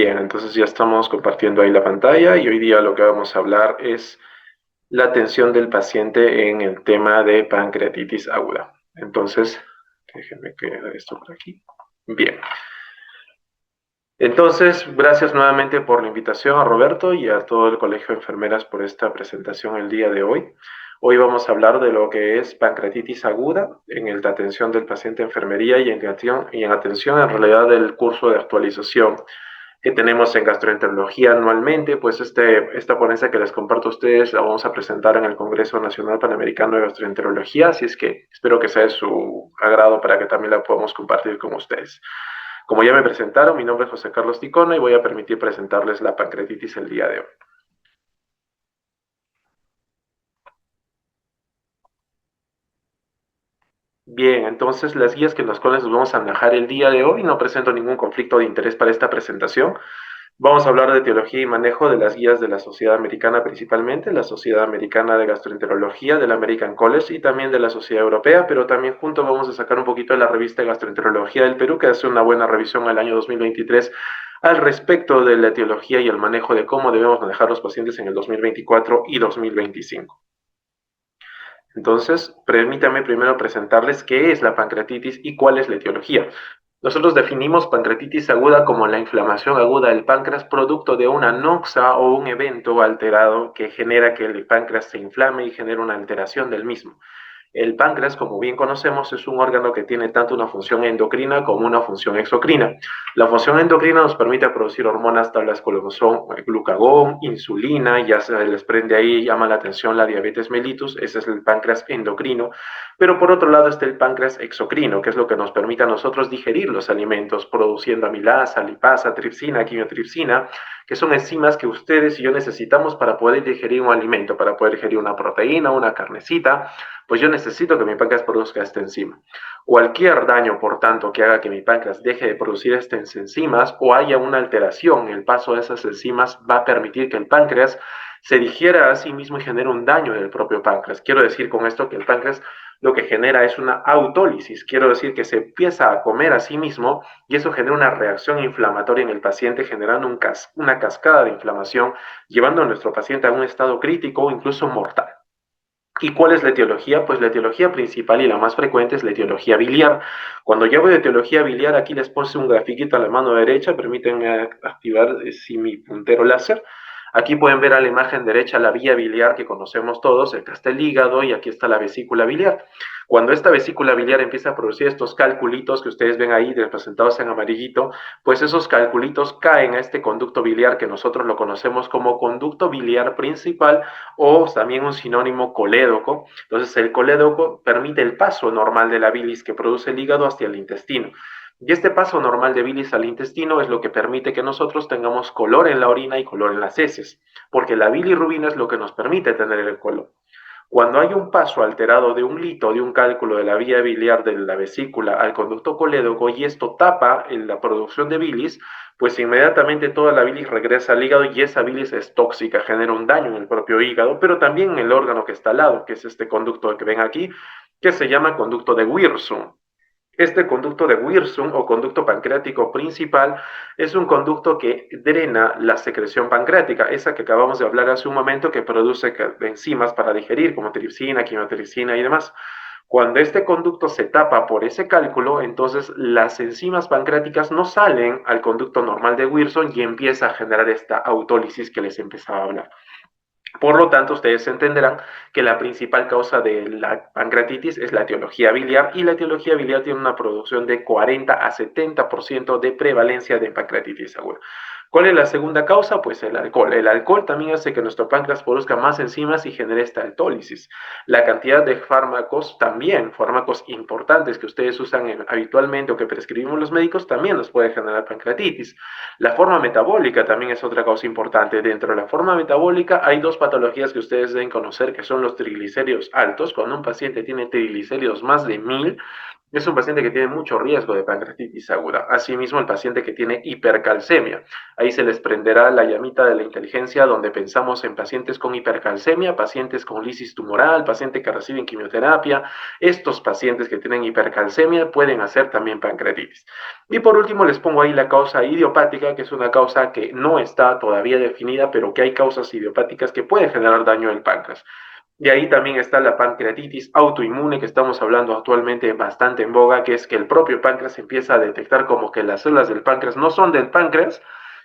Bien, entonces ya estamos compartiendo ahí la pantalla y hoy día lo que vamos a hablar es la atención del paciente en el tema de pancreatitis aguda. Entonces, déjenme que haga esto por aquí. Bien. Entonces, gracias nuevamente por la invitación a Roberto y a todo el Colegio de Enfermeras por esta presentación el día de hoy. Hoy vamos a hablar de lo que es pancreatitis aguda en la atención del paciente de enfermería y en atención en realidad del curso de actualización que tenemos en gastroenterología anualmente. Pues esta ponencia que les comparto a ustedes la vamos a presentar en el Congreso Nacional Panamericano de Gastroenterología, así es que espero que sea de su agrado para que también la podamos compartir con ustedes. Como ya me presentaron, mi nombre es José Carlos Ticona y voy a permitir presentarles la pancreatitis el día de hoy. Bien, entonces las guías que las cuales nos vamos a manejar el día de hoy, no presento ningún conflicto de interés para esta presentación. Vamos a hablar de etiología y manejo de las guías de la Sociedad Americana principalmente, la Sociedad Americana de Gastroenterología, del American College y también de la Sociedad Europea, pero también junto vamos a sacar un poquito de la revista de Gastroenterología del Perú, que hace una buena revisión el año 2023 al respecto de la etiología y el manejo de cómo debemos manejar los pacientes en el 2024 y 2025. Entonces, permítanme primero presentarles qué es la pancreatitis y cuál es la etiología. Nosotros definimos pancreatitis aguda como la inflamación aguda del páncreas producto de una noxa o un evento alterado que genera que el páncreas se inflame y genera una alteración del mismo. El páncreas, como bien conocemos, es un órgano que tiene tanto una función endocrina como una función exocrina. La función endocrina nos permite producir hormonas tales como son glucagón, insulina, ya se les prende ahí, llama la atención la diabetes mellitus, ese es el páncreas endocrino, pero por otro lado está el páncreas exocrino, que es lo que nos permite a nosotros digerir los alimentos, produciendo amilasa, lipasa, tripsina, quimiotripsina, que son enzimas que ustedes y yo necesitamos para poder digerir un alimento, para poder digerir una proteína, una carnecita, pues yo necesito que mi páncreas produzca esta enzima. Cualquier daño, por tanto, que haga que mi páncreas deje de producir estas enzimas o haya una alteración en el paso de esas enzimas va a permitir que el páncreas se digiera a sí mismo y genere un daño en el propio páncreas. Quiero decir con esto que el páncreas lo que genera es una autólisis, quiero decir que se empieza a comer a sí mismo y eso genera una reacción inflamatoria en el paciente, generando una cascada de inflamación, llevando a nuestro paciente a un estado crítico o incluso mortal. ¿Y cuál es la etiología? Pues la etiología principal y la más frecuente es la etiología biliar. Cuando yo hablo de etiología biliar, aquí les puse un grafiquito a la mano derecha, permítanme activar si mi puntero láser. Aquí pueden ver a la imagen derecha la vía biliar que conocemos todos, acá está el hígado y aquí está la vesícula biliar. Cuando esta vesícula biliar empieza a producir estos calculitos que ustedes ven ahí representados en amarillito, pues esos calculitos caen a este conducto biliar que nosotros lo conocemos como conducto biliar principal o también un sinónimo colédoco. Entonces el colédoco permite el paso normal de la bilis que produce el hígado hacia el intestino. Y este paso normal de bilis al intestino es lo que permite que nosotros tengamos color en la orina y color en las heces, porque la bilirrubina es lo que nos permite tener el color. Cuando hay un paso alterado de un lito, de un cálculo de la vía biliar de la vesícula al conducto colédoco y esto tapa en la producción de bilis, pues inmediatamente toda la bilis regresa al hígado y esa bilis es tóxica, genera un daño en el propio hígado, pero también en el órgano que está al lado, que es este conducto que ven aquí, que se llama conducto de Wirsum. Este conducto de Wirsum o conducto pancreático principal es un conducto que drena la secreción pancreática, esa que acabamos de hablar hace un momento que produce enzimas para digerir como tripsina, quimiotripsina y demás. Cuando este conducto se tapa por ese cálculo, entonces las enzimas pancreáticas no salen al conducto normal de Wirsum y empieza a generar esta autólisis que les empezaba a hablar. Por lo tanto, ustedes entenderán que la principal causa de la pancreatitis es la etiología biliar y la etiología biliar tiene una producción de 40 a 70% de prevalencia de pancreatitis aguda. ¿Cuál es la segunda causa? Pues el alcohol. El alcohol también hace que nuestro páncreas produzca más enzimas y genere esta autólisis. La cantidad de fármacos también, fármacos importantes que ustedes usan habitualmente o que prescribimos los médicos, también nos puede generar pancreatitis. La forma metabólica también es otra causa importante. Dentro de la forma metabólica hay dos patologías que ustedes deben conocer, que son los triglicéridos altos. Cuando un paciente tiene triglicéridos más de 1000, es un paciente que tiene mucho riesgo de pancreatitis aguda. Asimismo, el paciente que tiene hipercalcemia. Ahí se les prenderá la llamita de la inteligencia donde pensamos en pacientes con hipercalcemia, pacientes con lisis tumoral, pacientes que reciben quimioterapia. Estos pacientes que tienen hipercalcemia pueden hacer también pancreatitis. Y por último, les pongo ahí la causa idiopática, que es una causa que no está todavía definida, pero que hay causas idiopáticas que pueden generar daño al páncreas. De ahí también está la pancreatitis autoinmune que estamos hablando actualmente bastante en boga, que es que el propio páncreas empieza a detectar como que las células del páncreas no son del páncreas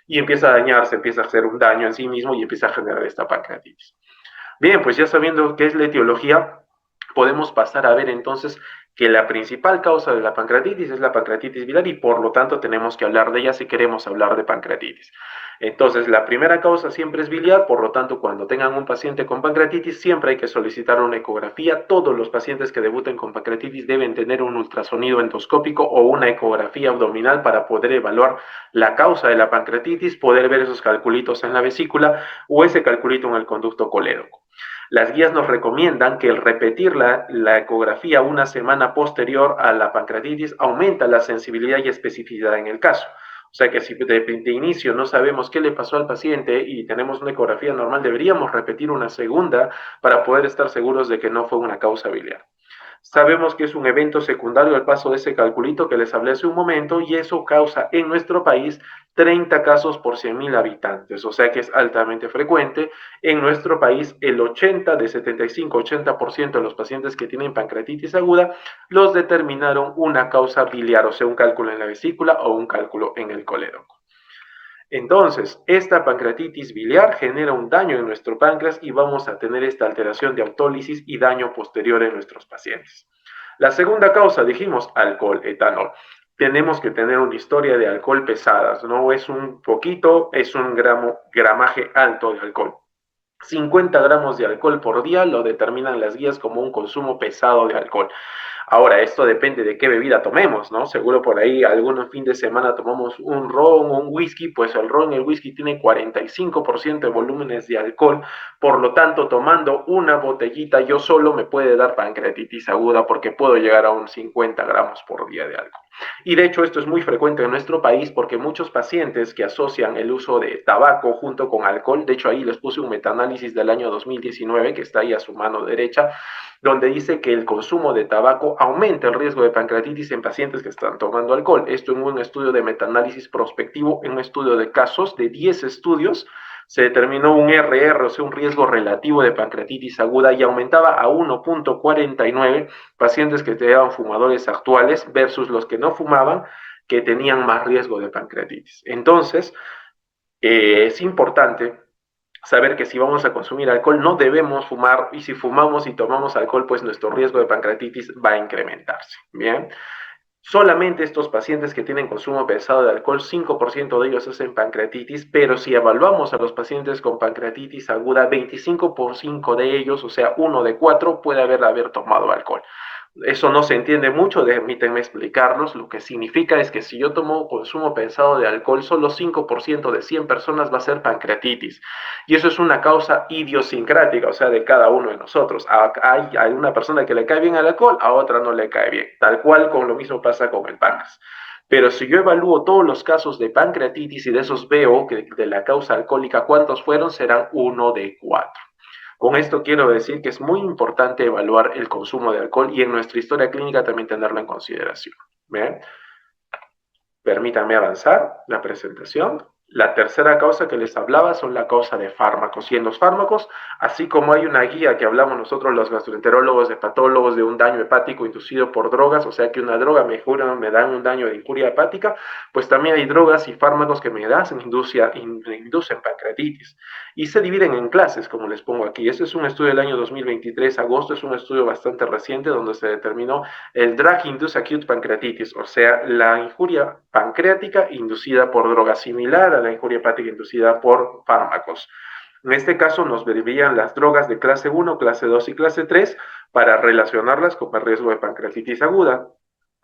y empieza a dañarse, empieza a hacer un daño en sí mismo y empieza a generar esta pancreatitis. Bien, pues ya sabiendo qué es la etiología, podemos pasar a ver entonces que la principal causa de la pancreatitis es la pancreatitis biliar y por lo tanto tenemos que hablar de ella si queremos hablar de pancreatitis. Entonces, la primera causa siempre es biliar, por lo tanto, cuando tengan un paciente con pancreatitis, siempre hay que solicitar una ecografía. Todos los pacientes que debuten con pancreatitis deben tener un ultrasonido endoscópico o una ecografía abdominal para poder evaluar la causa de la pancreatitis, poder ver esos calculitos en la vesícula o ese calculito en el conducto colédoco. Las guías nos recomiendan que el repetir la ecografía una semana posterior a la pancreatitis aumenta la sensibilidad y especificidad en el caso. O sea que si de inicio no sabemos qué le pasó al paciente y tenemos una ecografía normal, deberíamos repetir una segunda para poder estar seguros de que no fue una causa biliar. Sabemos que es un evento secundario al paso de ese calculito que les hablé hace un momento y eso causa en nuestro país 30 casos por 100.000 habitantes, o sea que es altamente frecuente. En nuestro país el 80 de 75-80% de los pacientes que tienen pancreatitis aguda los determinaron una causa biliar, o sea un cálculo en la vesícula o un cálculo en el colédoco. Entonces, esta pancreatitis biliar genera un daño en nuestro páncreas y vamos a tener esta alteración de autólisis y daño posterior en nuestros pacientes. La segunda causa, dijimos, alcohol, etanol. Tenemos que tener una historia de alcohol pesadas, no es un poquito, es un gramaje alto de alcohol. 50 gramos de alcohol por día lo determinan las guías como un consumo pesado de alcohol. Ahora, esto depende de qué bebida tomemos, ¿no? Seguro por ahí algún fin de semana tomamos un ron o un whisky, pues el ron y el whisky tienen 45% de volúmenes de alcohol, por lo tanto, tomando una botellita yo solo me puede dar pancreatitis aguda porque puedo llegar a un 50 gramos por día de alcohol. Y de hecho esto es muy frecuente en nuestro país porque muchos pacientes que asocian el uso de tabaco junto con alcohol, de hecho ahí les puse un metaanálisis del año 2019 que está ahí a su mano derecha, donde dice que el consumo de tabaco aumenta el riesgo de pancreatitis en pacientes que están tomando alcohol. Esto en un estudio de metaanálisis prospectivo, en un estudio de casos de 10 estudios, se determinó un RR, o sea, un riesgo relativo de pancreatitis aguda y aumentaba a 1.49 pacientes que eran fumadores actuales versus los que no fumaban, que tenían más riesgo de pancreatitis. Entonces, es importante saber que si vamos a consumir alcohol no debemos fumar y si fumamos y tomamos alcohol, pues nuestro riesgo de pancreatitis va a incrementarse. Bien. Solamente estos pacientes que tienen consumo pesado de alcohol, 5% de ellos hacen pancreatitis, pero si evaluamos a los pacientes con pancreatitis aguda, 25% de ellos, o sea, 1 de 4, puede haber tomado alcohol. Eso no se entiende mucho, permítanme explicarlos. Lo que significa es que si yo tomo consumo pesado de alcohol, solo 5% de 100 personas va a ser pancreatitis. Y eso es una causa idiosincrática, o sea, de cada uno de nosotros. Hay una persona que le cae bien el alcohol, a otra no le cae bien. Tal cual, con lo mismo pasa con el páncreas. Pero si yo evalúo todos los casos de pancreatitis y de esos veo que de la causa alcohólica, ¿cuántos fueron? Serán 1 de 4. Con esto quiero decir que es muy importante evaluar el consumo de alcohol y en nuestra historia clínica también tenerlo en consideración. ¿Bien? Permítanme avanzar la presentación. La tercera causa que les hablaba son la causa de fármacos. Y en los fármacos, así como hay una guía que hablamos nosotros los gastroenterólogos, hepatólogos, de un daño hepático inducido por drogas, o sea que una droga me da un daño de injuria hepática, pues también hay drogas y fármacos que me inducen pancreatitis. Y se dividen en clases, como les pongo aquí. Este es un estudio del año 2023, agosto, es un estudio bastante reciente donde se determinó el Drug-Induced Acute Pancreatitis, o sea, la injuria pancreática inducida por drogas, similar a la injuria hepática inducida por fármacos. En este caso nos verían las drogas de clase 1, clase 2 y clase 3 para relacionarlas con el riesgo de pancreatitis aguda.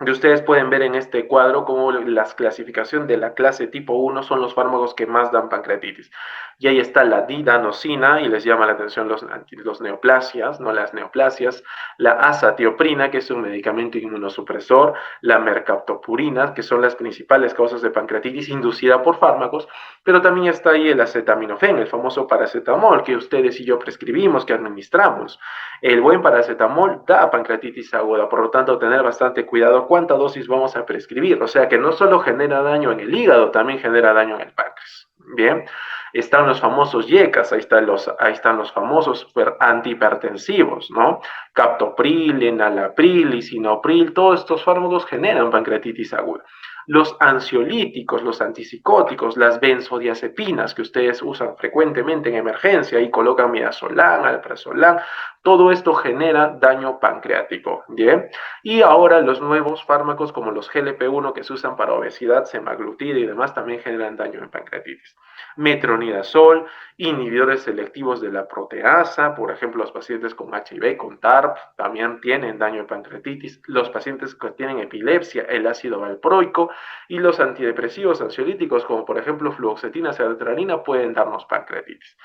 Y ustedes pueden ver en este cuadro cómo la clasificación de la clase tipo 1 son los fármacos que más dan pancreatitis. Y ahí está la didanosina, y les llama la atención los neoplasias, no las neoplasias, la azatioprina, que es un medicamento inmunosupresor, la mercaptopurina, que son las principales causas de pancreatitis inducida por fármacos, pero también está ahí el acetaminofén, el famoso paracetamol que ustedes y yo prescribimos, que administramos. El buen paracetamol da pancreatitis aguda, por lo tanto, tener bastante cuidado cuánta dosis vamos a prescribir. O sea que no solo genera daño en el hígado, también genera daño en el páncreas. Bien, están los famosos YECAS, ahí están los famosos antihipertensivos, ¿no? Captopril, enalapril, lisinopril, todos estos fármacos generan pancreatitis aguda. Los ansiolíticos, los antipsicóticos, las benzodiazepinas que ustedes usan frecuentemente en emergencia y colocan midazolam, alprazolam, todo esto genera daño pancreático, ¿bien? Y ahora los nuevos fármacos como los GLP-1 que se usan para obesidad, semaglutida y demás también generan daño en pancreatitis. Metronidazol, inhibidores selectivos de la proteasa, por ejemplo, los pacientes con HIV, con TARP, también tienen daño en pancreatitis. Los pacientes que tienen epilepsia, el ácido valproico y los antidepresivos ansiolíticos, como por ejemplo fluoxetina, sertralina, pueden darnos pancreatitis.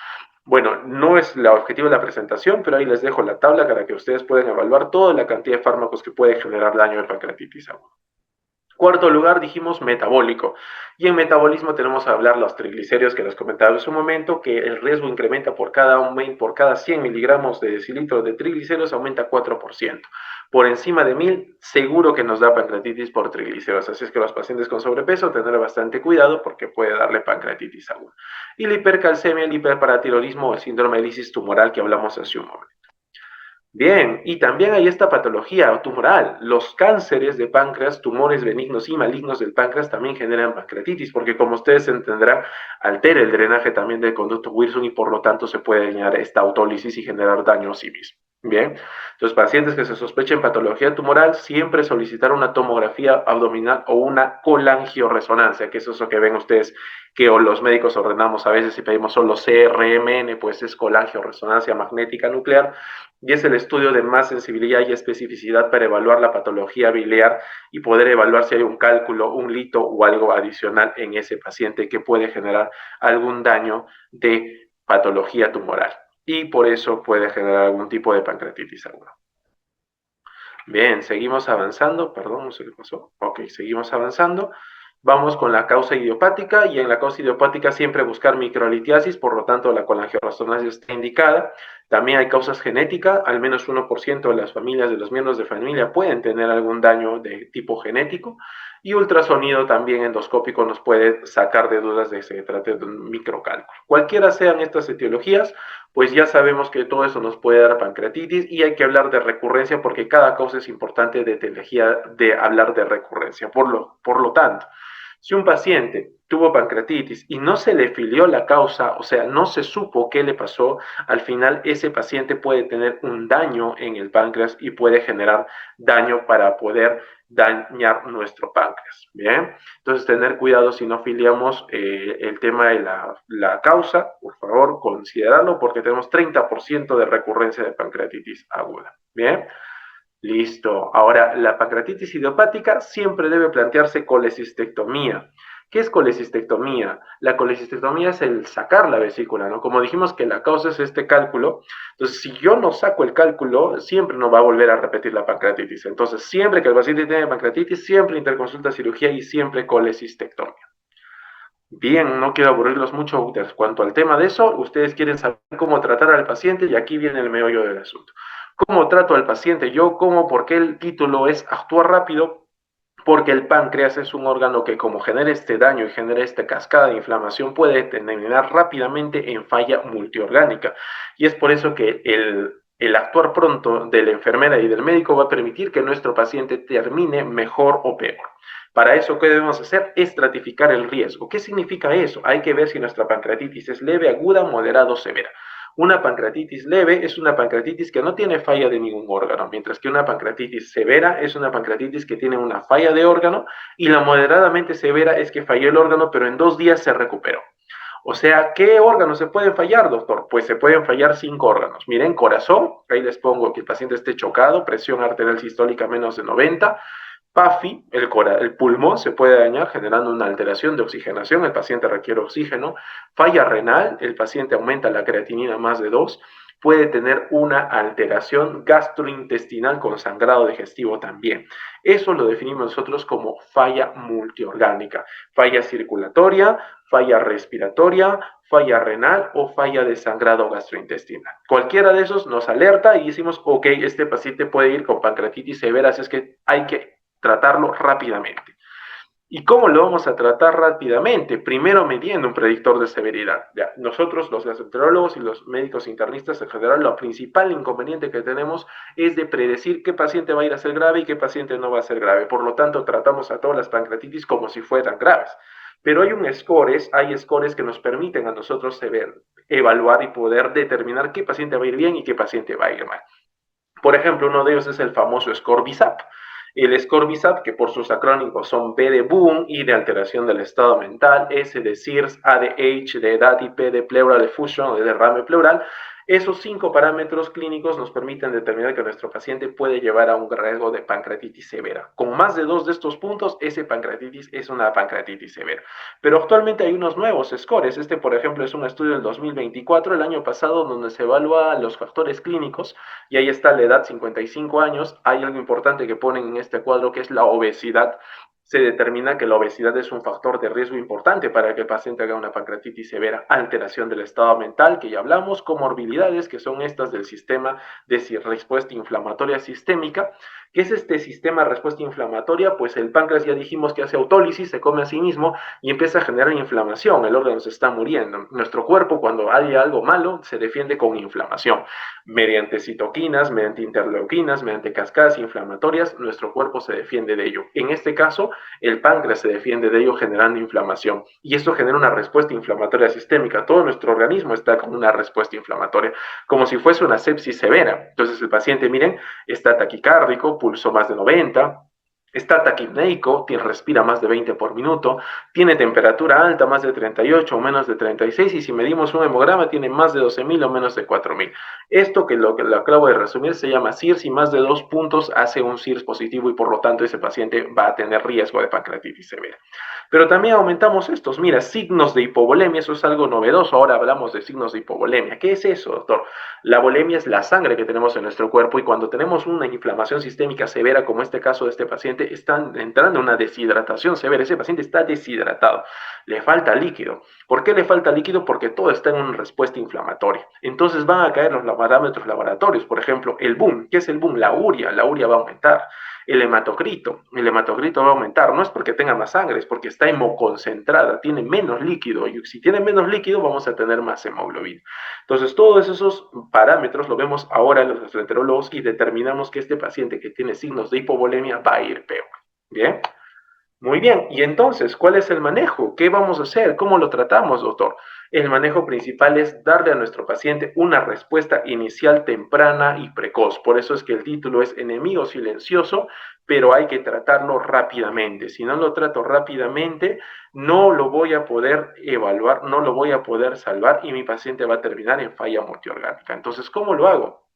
Bueno, no es el objetivo de la presentación, pero ahí les dejo la tabla para que ustedes puedan evaluar toda la cantidad de fármacos que puede generar daño de pancreatitis aguda. Cuarto lugar, dijimos metabólico. Y en metabolismo tenemos que hablar los triglicéridos que les comentaba en su momento, que el riesgo incrementa por cada 100 miligramos de decilitro de triglicéridos, aumenta 4%. Por encima de 1000, seguro que nos da pancreatitis por triglicéridos. Así es que los pacientes con sobrepeso tendrán bastante cuidado porque puede darle pancreatitis aguda. Y la hipercalcemia, el hiperparatiroidismo o el síndrome de lisis tumoral que hablamos hace un momento. Bien, y también hay esta patología tumoral. Los cánceres de páncreas, tumores benignos y malignos del páncreas también generan pancreatitis, porque como ustedes entenderán, altera el drenaje también del conducto Wilson y por lo tanto se puede dañar esta autólisis y generar daño a sí mismo. Bien, los pacientes que se sospechen patología tumoral siempre solicitar una tomografía abdominal o una colangioresonancia, que eso es lo que ven ustedes que los médicos ordenamos a veces y pedimos solo CRMN, pues es colangioresonancia magnética nuclear, y es el estudio de más sensibilidad y especificidad para evaluar la patología biliar y poder evaluar si hay un cálculo, un lito o algo adicional en ese paciente que puede generar algún daño de patología tumoral y por eso puede generar algún tipo de pancreatitis aguda. Bien, seguimos avanzando, perdón, no sé qué pasó. Ok, seguimos avanzando. Vamos con la causa idiopática y en la causa idiopática siempre buscar microlitiasis, por lo tanto la colangioresonancia está indicada. También hay causas genéticas, al menos 1% de las familias, de los miembros de familia pueden tener algún daño de tipo genético y ultrasonido también endoscópico nos puede sacar de dudas de que se trate de un microcálculo. Cualquiera sean estas etiologías, pues ya sabemos que todo eso nos puede dar pancreatitis y hay que hablar de recurrencia porque cada causa es importante de etiología de hablar de recurrencia. Por lo tanto, si un paciente tuvo pancreatitis y no se le filió la causa, o sea, no se supo qué le pasó, al final ese paciente puede tener un daño en el páncreas y puede generar daño para poder dañar nuestro páncreas. Bien, entonces tener cuidado si no filiamos el tema de la causa, por favor, considerarlo porque tenemos 30% de recurrencia de pancreatitis aguda. Bien. Listo. Ahora, la pancreatitis idiopática siempre debe plantearse colecistectomía. ¿Qué es colecistectomía? La colecistectomía es el sacar la vesícula, ¿no? Como dijimos que la causa es este cálculo, entonces si yo no saco el cálculo, siempre no va a volver a repetir la pancreatitis. Entonces, siempre que el paciente tiene pancreatitis, siempre interconsulta cirugía y siempre colecistectomía. Bien, no quiero aburrirlos mucho en cuanto al tema de eso. Ustedes quieren saber cómo tratar al paciente y aquí viene el meollo del asunto. ¿Cómo trato al paciente? ¿Por qué el título es actuar rápido? Porque el páncreas es un órgano que como genera este daño y genera esta cascada de inflamación puede terminar rápidamente en falla multiorgánica. Y es por eso que el actuar pronto de la enfermera y del médico va a permitir que nuestro paciente termine mejor o peor. Para eso, ¿qué debemos hacer? Estratificar el riesgo. ¿Qué significa eso? Hay que ver si nuestra pancreatitis es leve, aguda, moderada o severa. Una pancreatitis leve es una pancreatitis que no tiene falla de ningún órgano, mientras que una pancreatitis severa es una pancreatitis que tiene una falla de órgano y la moderadamente severa es que falló el órgano pero en 2 días se recuperó. O sea, ¿qué órganos se pueden fallar, doctor? Pues se pueden fallar 5 órganos. Miren, corazón, ahí les pongo que el paciente esté chocado, presión arterial sistólica menos de 90, PAFI, el pulmón se puede dañar generando una alteración de oxigenación, el paciente requiere oxígeno, falla renal, el paciente aumenta la creatinina más de 2, puede tener una alteración gastrointestinal con sangrado digestivo también. Eso lo definimos nosotros como falla multiorgánica, falla circulatoria, falla respiratoria, falla renal o falla de sangrado gastrointestinal. Cualquiera de esos nos alerta y decimos, ok, este paciente puede ir con pancreatitis severa, así es que hay que tratarlo rápidamente. ¿Y cómo lo vamos a tratar rápidamente? Primero midiendo un predictor de severidad. Ya, nosotros, los gastroenterólogos y los médicos internistas en general, lo principal inconveniente que tenemos es de predecir qué paciente va a ir a ser grave y qué paciente no va a ser grave. Por lo tanto, tratamos a todas las pancreatitis como si fueran graves. Pero hay scores que nos permiten a nosotros evaluar y poder determinar qué paciente va a ir bien y qué paciente va a ir mal. Por ejemplo, uno de ellos es el famoso score BISAP. El score BISAP, que por sus acrónimos son B de boom, I de alteración del estado mental, S de SIRS, A de H de edad y P de pleural effusion o de derrame pleural. Esos 5 parámetros clínicos nos permiten determinar que nuestro paciente puede llevar a un riesgo de pancreatitis severa. Con más de 2 de estos puntos, ese pancreatitis es una pancreatitis severa. Pero actualmente hay unos nuevos scores. Este, por ejemplo, es un estudio del 2024, el año pasado, donde se evalúa los factores clínicos y ahí está la edad, 55 años. Hay algo importante que ponen en este cuadro que es la obesidad. Se determina que la obesidad es un factor de riesgo importante para que el paciente haga una pancreatitis severa, alteración del estado mental, que ya hablamos, comorbilidades, que son estas del sistema de respuesta inflamatoria sistémica. ¿Qué es este sistema de respuesta inflamatoria? Pues el páncreas ya dijimos que hace autólisis, se come a sí mismo y empieza a generar inflamación, el órgano se está muriendo. Nuestro cuerpo, cuando hay algo malo, se defiende con inflamación. Mediante citoquinas, mediante interleuquinas, mediante cascadas inflamatorias, nuestro cuerpo se defiende de ello. En este caso, el páncreas se defiende de ello generando inflamación y esto genera una respuesta inflamatoria sistémica. Todo nuestro organismo está con una respuesta inflamatoria, como si fuese una sepsis severa. Entonces el paciente, miren, está taquicárdico, pulso más de 90, está taquipneico, respira más de 20 por minuto, tiene temperatura alta, más de 38 o menos de 36, y si medimos un hemograma tiene más de 12.000 o menos de 4.000. Esto que lo acabo de resumir se llama SIRS y más de 2 puntos hace un SIRS positivo y por lo tanto ese paciente va a tener riesgo de pancreatitis severa. Pero también aumentamos estos, mira, signos de hipovolemia, eso es algo novedoso, ahora hablamos de signos de hipovolemia. ¿Qué es eso, doctor? La volemia es la sangre que tenemos en nuestro cuerpo y cuando tenemos una inflamación sistémica severa, como este caso de este paciente, está entrando en una deshidratación severa, ese paciente está deshidratado, le falta líquido. ¿Por qué le falta líquido? Porque todo está en una respuesta inflamatoria. Entonces van a caer los parámetros laboratorios, por ejemplo, el BUM. ¿Qué es el BUM? La urea va a aumentar. El hematocrito va a aumentar, no es porque tenga más sangre, es porque está hemoconcentrada, tiene menos líquido, y si tiene menos líquido vamos a tener más hemoglobina. Entonces todos esos parámetros lo vemos ahora en los gastroenterólogos y determinamos que este paciente que tiene signos de hipovolemia va a ir peor. ¿Bien? Muy bien, y entonces, ¿cuál es el manejo? ¿Qué vamos a hacer? ¿Cómo lo tratamos, doctor? El manejo principal es darle a nuestro paciente una respuesta inicial temprana y precoz. Por eso es que el título es Enemigo Silencioso, pero hay que tratarlo rápidamente. Si no lo trato rápidamente, no lo voy a poder evaluar, no lo voy a poder salvar y mi paciente va a terminar en falla multiorgánica. Entonces, ¿cómo lo hago?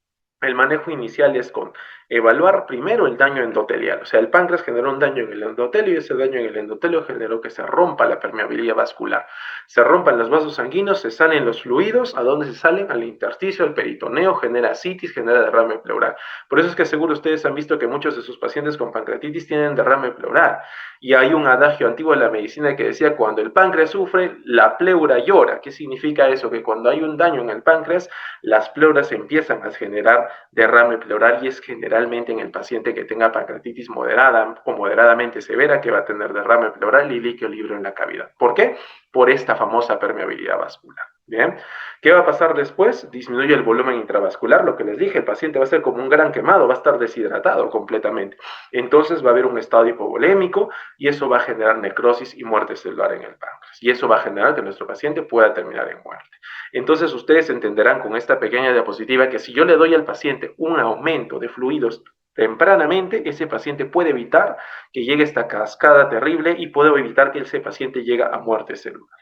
El manejo inicial es con evaluar primero el daño endotelial. O sea, el páncreas generó un daño en el endotelio y ese daño en el endotelio generó que se rompa la permeabilidad vascular. Se rompan los vasos sanguíneos, se salen los fluidos. ¿A dónde se salen? Al intersticio, al peritoneo, genera citis, genera derrame pleural. Por eso es que seguro ustedes han visto que muchos de sus pacientes con pancreatitis tienen derrame pleural. Y hay un adagio antiguo de la medicina que decía, cuando el páncreas sufre, la pleura llora. ¿Qué significa eso? Que cuando hay un daño en el páncreas, las pleuras empiezan a generar derrame pleural y es generalmente en el paciente que tenga pancreatitis moderada o moderadamente severa que va a tener derrame pleural y líquido libre en la cavidad. ¿Por qué? Por esta famosa permeabilidad vascular. Bien, ¿qué va a pasar después? Disminuye el volumen intravascular, lo que les dije, el paciente va a ser como un gran quemado, va a estar deshidratado completamente. Entonces va a haber un estado hipovolémico y eso va a generar necrosis y muerte celular en el páncreas. Y eso va a generar que nuestro paciente pueda terminar en muerte. Entonces ustedes entenderán con esta pequeña diapositiva que si yo le doy al paciente un aumento de fluidos tempranamente, ese paciente puede evitar que llegue esta cascada terrible y puede evitar que ese paciente llegue a muerte celular.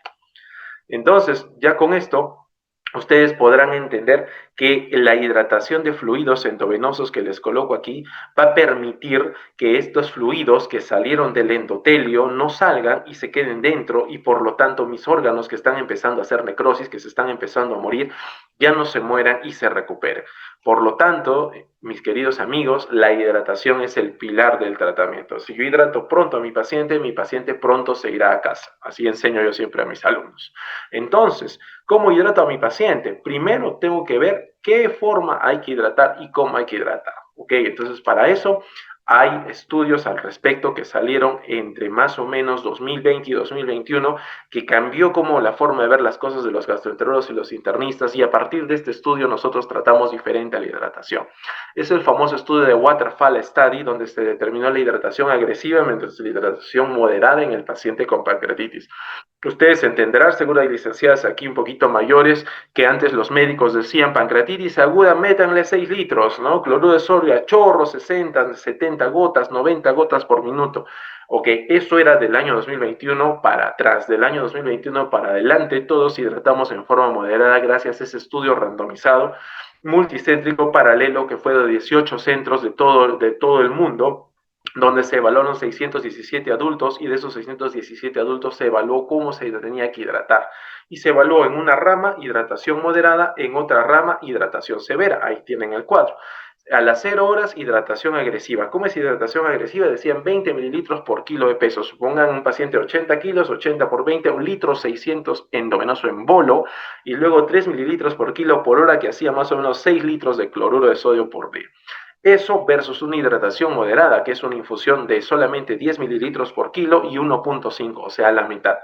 Entonces, ya con esto, ustedes podrán entender que la hidratación de fluidos endovenosos que les coloco aquí va a permitir que estos fluidos que salieron del endotelio no salgan y se queden dentro, y por lo tanto mis órganos que están empezando a hacer necrosis, que se están empezando a morir, ya no se mueran y se recuperen. Por lo tanto, mis queridos amigos, la hidratación es el pilar del tratamiento. Si yo hidrato pronto a mi paciente pronto se irá a casa. Así enseño yo siempre a mis alumnos. Entonces, ¿cómo hidrato a mi paciente? Primero tengo que ver qué forma hay que hidratar y cómo hay que hidratar. ¿Ok? Entonces, para eso hay estudios al respecto que salieron entre más o menos 2020 y 2021 que cambió como la forma de ver las cosas de los gastroenterólogos y los internistas, y a partir de este estudio nosotros tratamos diferente a la hidratación. Es el famoso estudio de Waterfall Study, donde se determinó la hidratación agresiva mientras la hidratación moderada en el paciente con pancreatitis. Ustedes entenderán, seguro hay licenciadas aquí un poquito mayores, que antes los médicos decían pancreatitis aguda, métanle 6 litros, ¿no? Cloruro de sodio a chorro, 60, 70 gotas, 90 gotas por minuto. Ok, eso era del año 2021 para atrás. Del año 2021 para adelante, todos hidratamos en forma moderada gracias a ese estudio randomizado, multicéntrico, paralelo, que fue de 18 centros de todo el mundo, donde se evaluaron 617 adultos, y de esos 617 adultos se evaluó cómo se tenía que hidratar. Y se evaluó en una rama hidratación moderada, en otra rama hidratación severa. Ahí tienen el cuadro. A las 0 horas, hidratación agresiva. ¿Cómo es hidratación agresiva? Decían 20 mililitros por kilo de peso. Supongan un paciente de 80 kilos, 80 por 20, 1 litro 600 endovenoso en bolo, y luego 3 mililitros por kilo por hora, que hacía más o menos 6 litros de cloruro de sodio por día. Eso versus una hidratación moderada, que es una infusión de solamente 10 mililitros por kilo y 1.5, o sea, la mitad.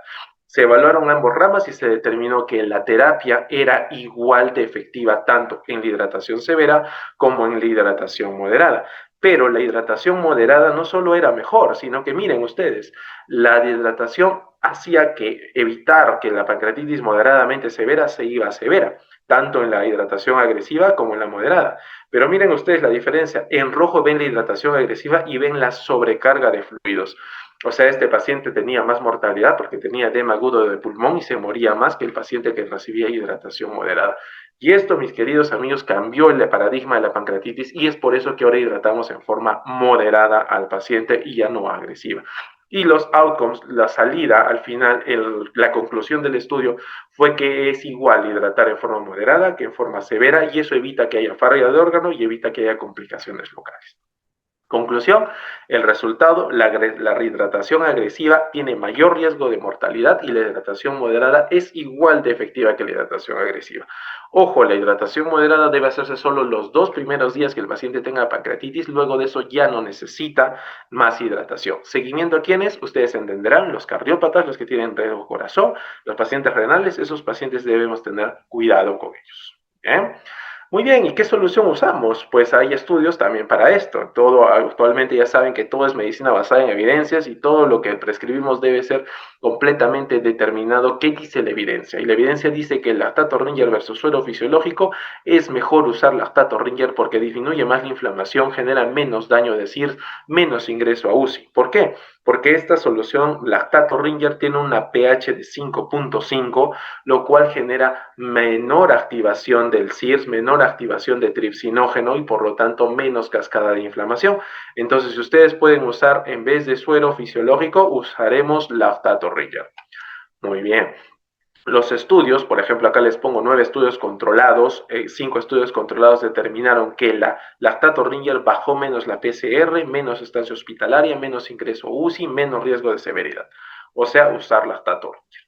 Se evaluaron ambos ramas y se determinó que la terapia era igual de efectiva tanto en la hidratación severa como en la hidratación moderada. Pero la hidratación moderada no solo era mejor, sino que miren ustedes, la hidratación hacía que evitar que la pancreatitis moderadamente severa se iba a severa, tanto en la hidratación agresiva como en la moderada. Pero miren ustedes la diferencia. En rojo ven la hidratación agresiva y ven la sobrecarga de fluidos. O sea, este paciente tenía más mortalidad porque tenía edema agudo de pulmón y se moría más que el paciente que recibía hidratación moderada. Y esto, mis queridos amigos, cambió el paradigma de la pancreatitis, y es por eso que ahora hidratamos en forma moderada al paciente y ya no agresiva. Y los outcomes, la salida al final, la conclusión del estudio fue que es igual hidratar en forma moderada que en forma severa, y eso evita que haya falla de órgano y evita que haya complicaciones locales. Conclusión, el resultado, la rehidratación agresiva tiene mayor riesgo de mortalidad y la hidratación moderada es igual de efectiva que la hidratación agresiva. Ojo, la hidratación moderada debe hacerse solo los 2 primeros días que el paciente tenga pancreatitis, luego de eso ya no necesita más hidratación. Seguimiento a quienes, ustedes entenderán, los cardiópatas, los que tienen riesgo corazón, los pacientes renales, esos pacientes debemos tener cuidado con ellos. ¿Bien? Muy bien, ¿y qué solución usamos? Pues hay estudios también para esto. Todo, actualmente ya saben que todo es medicina basada en evidencias, y todo lo que prescribimos debe ser completamente determinado qué dice la evidencia. Y la evidencia dice que el lactato Ringer versus suero fisiológico es mejor usar lactato Ringer porque disminuye más la inflamación, genera menos daño de CIRS, menos ingreso a UCI. ¿Por qué? Porque esta solución lactato Ringer tiene una pH de 5.5, lo cual genera menor activación del CIRS, menor activación de tripsinógeno y por lo tanto menos cascada de inflamación. Entonces, si ustedes pueden usar en vez de suero fisiológico, usaremos lactato Ringer. Muy bien. Los estudios, por ejemplo, acá les pongo 9 estudios controlados, 5 estudios controlados determinaron que la lactato Ringer bajó menos la PCR, menos estancia hospitalaria, menos ingreso UCI, menos riesgo de severidad. O sea, usar lactato Ringer.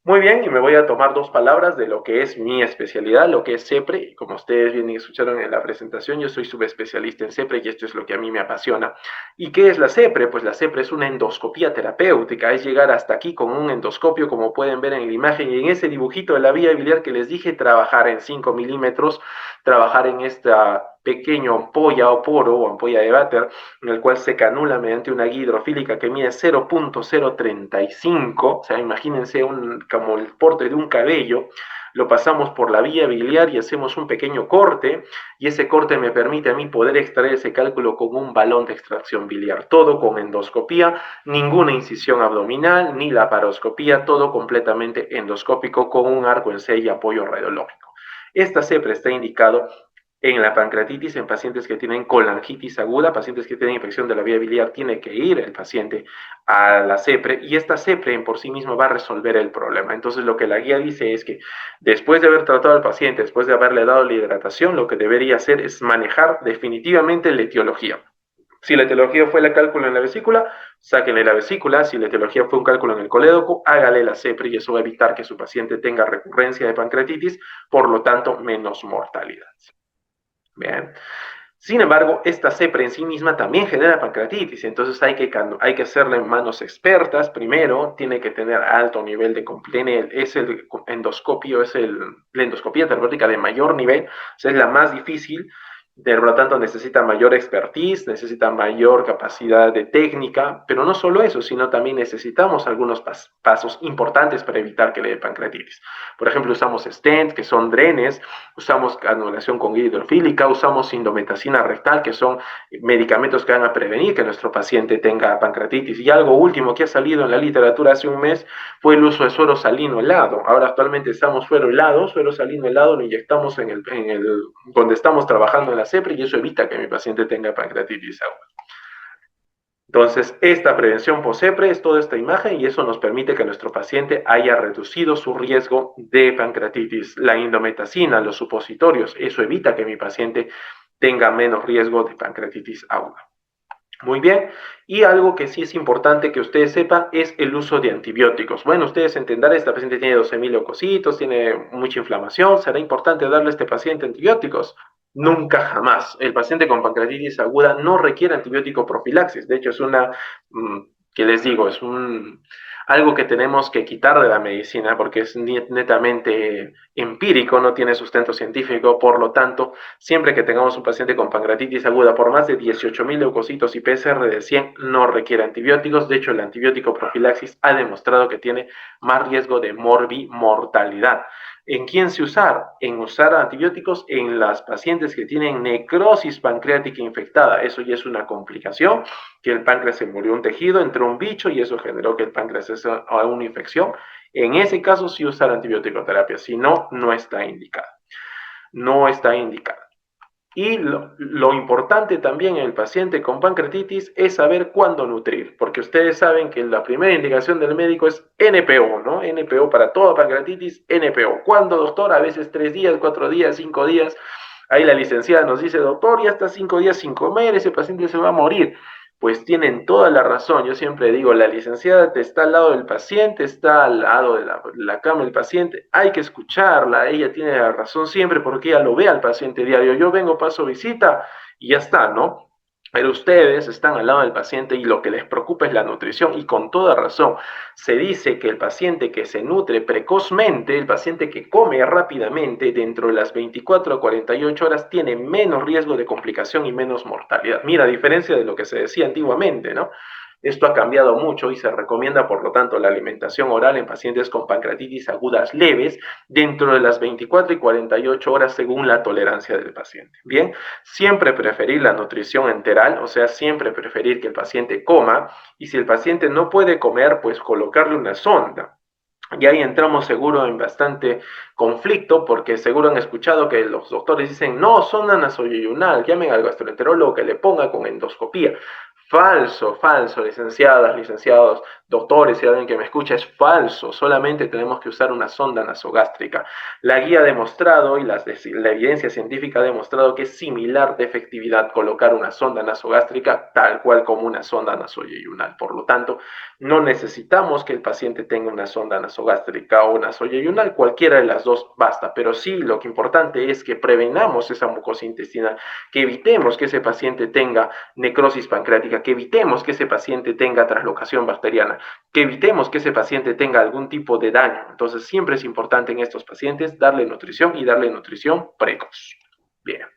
Muy bien, y me voy a tomar 2 palabras de lo que es mi especialidad, lo que es CEPRE. Como ustedes bien escucharon en la presentación, yo soy subespecialista en CEPRE y esto es lo que a mí me apasiona. ¿Y qué es la CEPRE? Pues la CEPRE es una endoscopía terapéutica, es llegar hasta aquí con un endoscopio, como pueden ver en la imagen, y en ese dibujito de la vía biliar que les dije, trabajar en 5 milímetros, trabajar en esta pequeño ampolla o poro o ampolla de váter, en el cual se canula mediante una guía hidrofílica que mide 0.035, o sea, imagínense como el porte de un cabello. Lo pasamos por la vía biliar y hacemos un pequeño corte, y ese corte me permite a mí poder extraer ese cálculo con un balón de extracción biliar, todo con endoscopía, ninguna incisión abdominal ni laparoscopía, todo completamente endoscópico con un arco en C y apoyo radiológico. Esta CEPRE está indicado en la pancreatitis, en pacientes que tienen colangitis aguda, pacientes que tienen infección de la vía biliar, tiene que ir el paciente a la CEPRE y esta CEPRE en por sí misma va a resolver el problema. Entonces lo que la guía dice es que después de haber tratado al paciente, después de haberle dado la hidratación, lo que debería hacer es manejar definitivamente la etiología. Si la etiología fue el cálculo en la vesícula, sáquenle la vesícula. Si la etiología fue un cálculo en el colédoco, hágale la CEPRE y eso va a evitar que su paciente tenga recurrencia de pancreatitis, por lo tanto, menos mortalidad. Bien. Sin embargo, esta CEPRE en sí misma también genera pancreatitis, entonces hay que hacerle en manos expertas primero, tiene que tener alto nivel de es el endoscopio, la endoscopía terapéutica de mayor nivel, o sea, es la más difícil, por lo tanto necesita mayor expertise, necesita mayor capacidad de técnica, pero no solo eso, sino también necesitamos algunos pasos importantes para evitar que le dé pancreatitis. Por ejemplo, usamos stents, que son drenes, usamos anulación con guía hidrofílica, usamos indometacina rectal, que son medicamentos que van a prevenir que nuestro paciente tenga pancreatitis. Y algo último que ha salido en la literatura hace un mes fue el uso de suero salino helado. Ahora actualmente estamos suero salino helado lo inyectamos donde estamos trabajando en la CEPRE y eso evita que mi paciente tenga pancreatitis aguda. Entonces, esta prevención post-CEPRE es toda esta imagen y eso nos permite que nuestro paciente haya reducido su riesgo de pancreatitis. La indometacina, los supositorios, eso evita que mi paciente tenga menos riesgo de pancreatitis aguda. Muy bien, y algo que sí es importante que ustedes sepan es el uso de antibióticos. Bueno, ustedes entenderán, esta paciente tiene 12.000 leucocitos, tiene mucha inflamación, ¿será importante darle a este paciente antibióticos? Nunca jamás. El paciente con pancreatitis aguda no requiere antibiótico profilaxis. De hecho, es ¿qué les digo? Algo que tenemos que quitar de la medicina porque es netamente empírico, no tiene sustento científico. Por lo tanto, siempre que tengamos un paciente con pancreatitis aguda por más de 18.000 leucocitos y PCR de 100, no requiere antibióticos. De hecho, el antibiótico profilaxis ha demostrado que tiene más riesgo de morbimortalidad. ¿En quién se usar? En usar antibióticos en las pacientes que tienen necrosis pancreática infectada. Eso ya es una complicación, que el páncreas se murió un tejido, entró un bicho y eso generó que el páncreas sea una infección. En ese caso sí usar antibiótico-terapia, si no, no está indicada. No está indicada. Y lo importante también en el paciente con pancreatitis es saber cuándo nutrir, porque ustedes saben que la primera indicación del médico es NPO, ¿no? NPO para toda pancreatitis, NPO. ¿Cuándo, doctor? A veces 3 días, 4 días, 5 días. Ahí la licenciada nos dice, doctor, ya está 5 días sin comer, ese paciente se va a morir. Pues tienen toda la razón. Yo siempre digo, la licenciada está al lado del paciente, está al lado de la cama del paciente. Hay que escucharla, ella tiene la razón siempre porque ella lo ve al paciente diario. Yo vengo, paso visita y ya está, ¿no? Pero ustedes están al lado del paciente y lo que les preocupa es la nutrición y con toda razón. Se dice que el paciente que se nutre precozmente, el paciente que come rápidamente dentro de las 24 a 48 horas tiene menos riesgo de complicación y menos mortalidad. Mira, a diferencia de lo que se decía antiguamente, ¿no? Esto ha cambiado mucho y se recomienda, por lo tanto, la alimentación oral en pacientes con pancreatitis agudas leves dentro de las 24 y 48 horas según la tolerancia del paciente. Bien, siempre preferir la nutrición enteral, o sea, siempre preferir que el paciente coma y si el paciente no puede comer, pues colocarle una sonda. Y ahí entramos seguro en bastante conflicto porque seguro han escuchado que los doctores dicen, no, sonda nasoyeyunal, llamen al gastroenterólogo que le ponga con endoscopía. Falso, falso, licenciadas, licenciados, doctores, si alguien que me escucha, es falso. Solamente tenemos que usar una sonda nasogástrica. La guía ha demostrado y la evidencia científica ha demostrado que es similar de efectividad colocar una sonda nasogástrica tal cual como una sonda nasoyeyunal. Por lo tanto, no necesitamos que el paciente tenga una sonda nasogástrica o nasoyeyunal, cualquiera de las dos basta. Pero sí, lo que importante es que prevenamos esa mucosa intestinal, que evitemos que ese paciente tenga necrosis pancreática, que evitemos que ese paciente tenga translocación bacteriana, que evitemos que ese paciente tenga algún tipo de daño. Entonces siempre es importante en estos pacientes darle nutrición y darle nutrición precoz. Bien.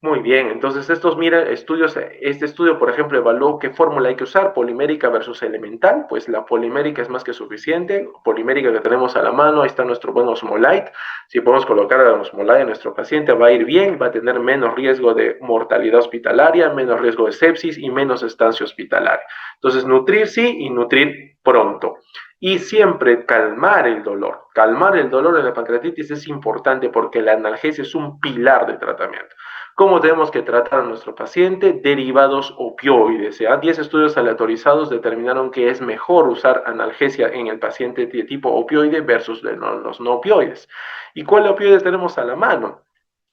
Muy bien, entonces este estudio, por ejemplo, evaluó qué fórmula hay que usar, polimérica versus elemental, pues la polimérica es más que suficiente, polimérica que tenemos a la mano, ahí está nuestro buen osmolite, si podemos colocar a osmolite en nuestro paciente va a ir bien, va a tener menos riesgo de mortalidad hospitalaria, menos riesgo de sepsis y menos estancia hospitalaria. Entonces, nutrir sí y nutrir pronto. Y siempre calmar el dolor. Calmar el dolor de la pancreatitis es importante porque la analgesia es un pilar de tratamiento. ¿Cómo tenemos que tratar a nuestro paciente? Derivados opioides. 10 estudios aleatorizados determinaron que es mejor usar analgesia en el paciente de tipo opioide versus los no opioides. ¿Y cuáles opioides tenemos a la mano?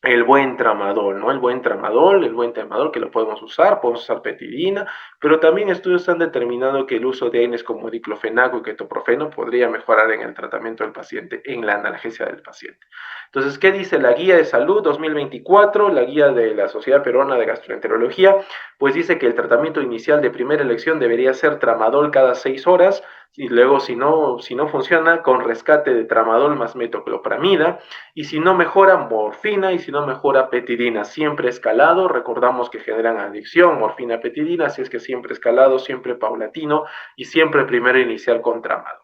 El buen tramadol, ¿no? El buen tramadol que lo podemos usar petidina, pero también estudios han determinado que el uso de AINES como diclofenaco y ketoprofeno podría mejorar en el tratamiento del paciente, en la analgesia del paciente. Entonces, ¿qué dice la Guía de Salud 2024, la guía de la Sociedad Peruana de Gastroenterología? Pues dice que el tratamiento inicial de primera elección debería ser tramadol cada 6 horas, y luego si no funciona, con rescate de tramadol más metoclopramida, y si no mejora, morfina, y si no mejora, petidina, siempre escalado. Recordamos que generan adicción, morfina, petidina, así es que siempre escalado, siempre paulatino, y siempre primero iniciar con tramadol.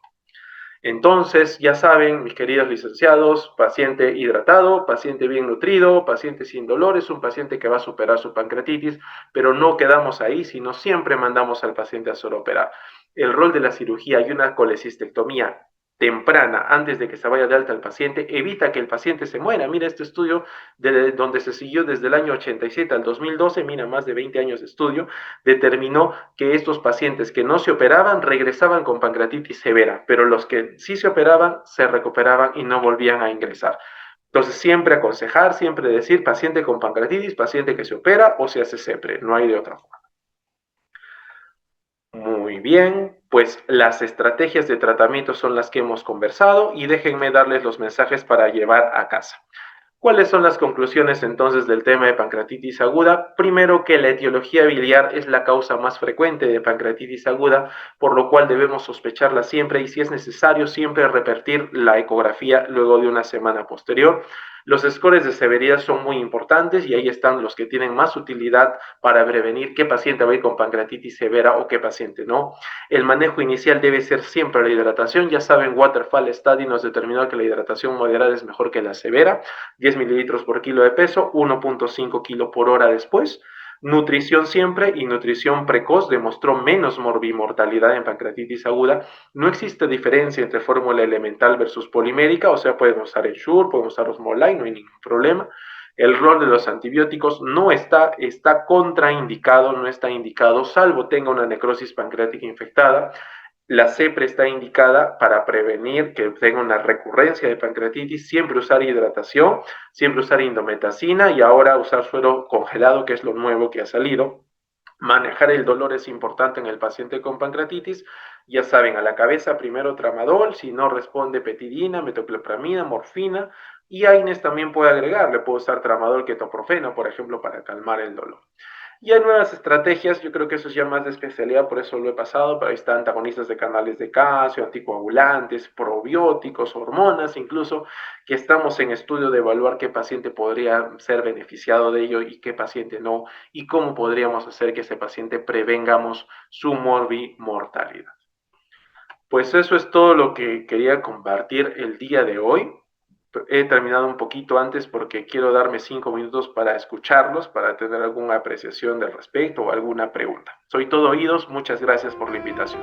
Entonces, ya saben, mis queridos licenciados, paciente hidratado, paciente bien nutrido, paciente sin dolor, es un paciente que va a superar su pancreatitis, pero no quedamos ahí, sino siempre mandamos al paciente a ser operado. El rol de la cirugía y una colecistectomía temprana, antes de que se vaya de alta el paciente, evita que el paciente se muera. Mira este estudio donde se siguió desde el año 87 al 2012, mira, más de 20 años de estudio, determinó que estos pacientes que no se operaban regresaban con pancreatitis severa, pero los que sí se operaban se recuperaban y no volvían a ingresar. Entonces, siempre aconsejar, siempre decir paciente con pancreatitis, paciente que se opera o se hace CEPRE, no hay de otra forma. Muy bien, pues las estrategias de tratamiento son las que hemos conversado y déjenme darles los mensajes para llevar a casa. ¿Cuáles son las conclusiones entonces del tema de pancreatitis aguda? Primero, que la etiología biliar es la causa más frecuente de pancreatitis aguda, por lo cual debemos sospecharla siempre y, si es necesario, siempre repetir la ecografía luego de una semana posterior. Los scores de severidad son muy importantes y ahí están los que tienen más utilidad para prevenir qué paciente va a ir con pancreatitis severa o qué paciente no. El manejo inicial debe ser siempre la hidratación. Ya saben, Waterfall Study nos determinó que la hidratación moderada es mejor que la severa. 10 mililitros por kilo de peso, 1.5 kilo por hora después. Nutrición siempre, y nutrición precoz demostró menos morbimortalidad en pancreatitis aguda. No existe diferencia entre fórmula elemental versus polimérica, o sea, podemos usar Ensure, podemos usar Osmolay, no hay ningún problema. El rol de los antibióticos no está contraindicado, no está indicado, salvo tenga una necrosis pancreática infectada. La CEPRE está indicada para prevenir que tenga una recurrencia de pancreatitis, siempre usar hidratación, siempre usar indometacina y ahora usar suero congelado, que es lo nuevo que ha salido. Manejar el dolor es importante en el paciente con pancreatitis. Ya saben, a la cabeza primero tramadol, si no responde petidina, metoclopramida, morfina, y AINES también puede agregar, le puedo usar tramadol ketoprofeno, por ejemplo, para calmar el dolor. Y hay nuevas estrategias, yo creo que eso es ya más de especialidad, por eso lo he pasado, pero ahí están antagonistas de canales de calcio, anticoagulantes, probióticos, hormonas, incluso, que estamos en estudio de evaluar qué paciente podría ser beneficiado de ello y qué paciente no, y cómo podríamos hacer que ese paciente prevengamos su morbimortalidad. Pues eso es todo lo que quería compartir el día de hoy. He terminado un poquito antes porque quiero darme 5 minutos para escucharlos, para tener alguna apreciación del respecto o alguna pregunta. Soy todo oídos, muchas gracias por la invitación.